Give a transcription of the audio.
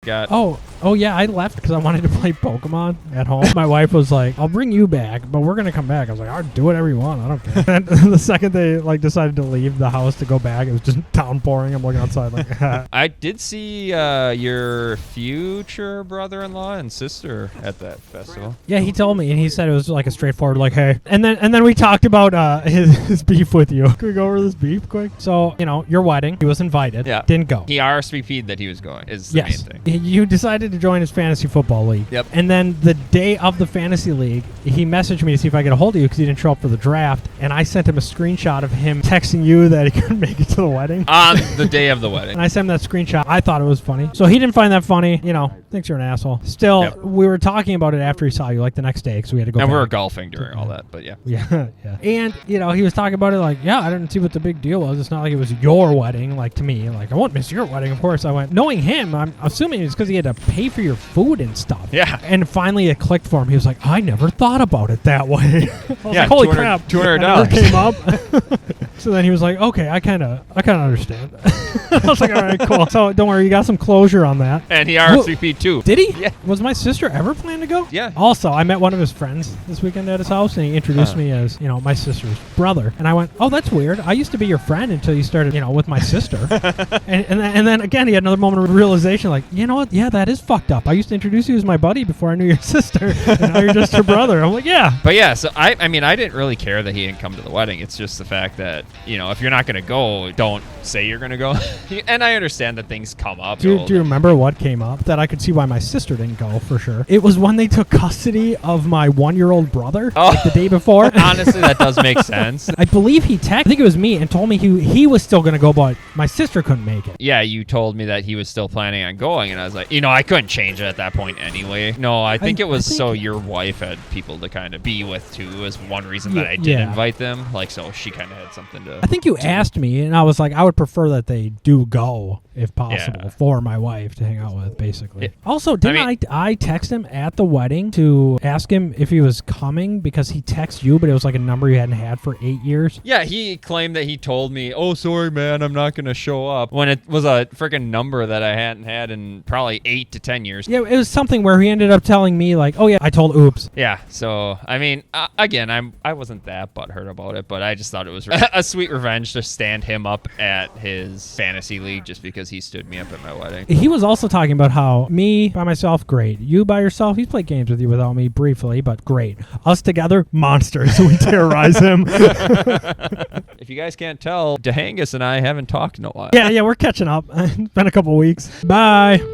got. Oh yeah, I left because I wanted to play Pokemon at home. My wife was like, "I'll bring you back, but we're gonna come back." I was like, "I'll do whatever you want. I don't care." And the second they like decided to leave the house to go back, it was just downpouring. I'm looking outside like. I did see your future brother-in-law and sister at that festival. Yeah, he told me, and he said it was like a straightforward, like, "Hey," and then we talked about his beef with you. Can we go over this beef quick? So your wedding, he was invited. Yeah, didn't go. He RSVP'd that he was going. Is the main thing. You decided to join his fantasy football league. Yep. And then the day of the fantasy league, he messaged me to see if I could get a hold of you because he didn't show up for the draft. And I sent him a screenshot of him texting you that he couldn't make it to the wedding. On the day of the wedding. And I sent him that screenshot. I thought it was funny. So he didn't find that funny. Thinks you're an asshole. Still, we were talking about it after he saw you, like the next day, because we had to go And back. we were golfing during all that, but yeah. Yeah. And, he was talking about it like, yeah, I didn't see what the big deal was. It's not like it was your wedding, like to me. Like, I won't miss your wedding, of course. I went, knowing him, I'm assuming it's because he had to pay for your food and stuff. Yeah. And finally it clicked for him. He was like, I never thought about it that way. I was like, holy crap. $200 came up. So then he was like, okay, I kind of understand. I was like, all right, cool. So don't worry, you got some closure on that. And he RSVP'd too. Did he? Yeah. Was my sister ever planning to go? Yeah. Also, I met one of his friends this weekend at his house, and he introduced me as, my sister's brother. And I went, oh, that's weird. I used to be your friend until you started, with my sister. and then again, he had another moment of realization, like, you know what? Yeah, that is fucked up. I used to introduce you as my buddy before I knew your sister, and now you're just her brother. I'm like, yeah. But yeah, so I didn't really care that he didn't come to the wedding. It's just the fact that, if you're not going to go, don't say you're going to go. And I understand that things come up. Do you remember what came up that I could see why my sister didn't go for sure? It was when they took custody of my 1-year-old brother the day before. Honestly, that does make sense. I believe he texted, I think it was me, and told me he was still going to go, but my sister couldn't make it. Yeah, you told me that he was still planning on going, and I was like, I couldn't change it at that point anyway. No, I think it was so your wife had people to kind of be with too, is one reason that I did invite them. Like, so she kind of had something to... I think you asked me, and I was like, I would prefer that they do go, if possible, for my wife to hang out with, basically. Also, didn't I text him at the wedding to ask him if he was coming because he texted you, but it was like a number you hadn't had for 8 years? Yeah, he claimed that he told me, oh, sorry, man, I'm not going to show up, when it was a freaking number that I hadn't had in probably 8 to 10 years. Yeah, it was something where he ended up telling me, like, oh, yeah, I told oops. Yeah, so, again, I wasn't that butthurt about it, but I just thought it was a sweet revenge to stand him up at his fantasy league just because he stood me up at my wedding. He was also talking about how me by myself, great. You by yourself, he's played games with you without me briefly, but great. Us together, monsters. We terrorize him. If you guys can't tell, Doohangus and I haven't talked in a while. Yeah, we're catching up. It's been a couple weeks. Bye.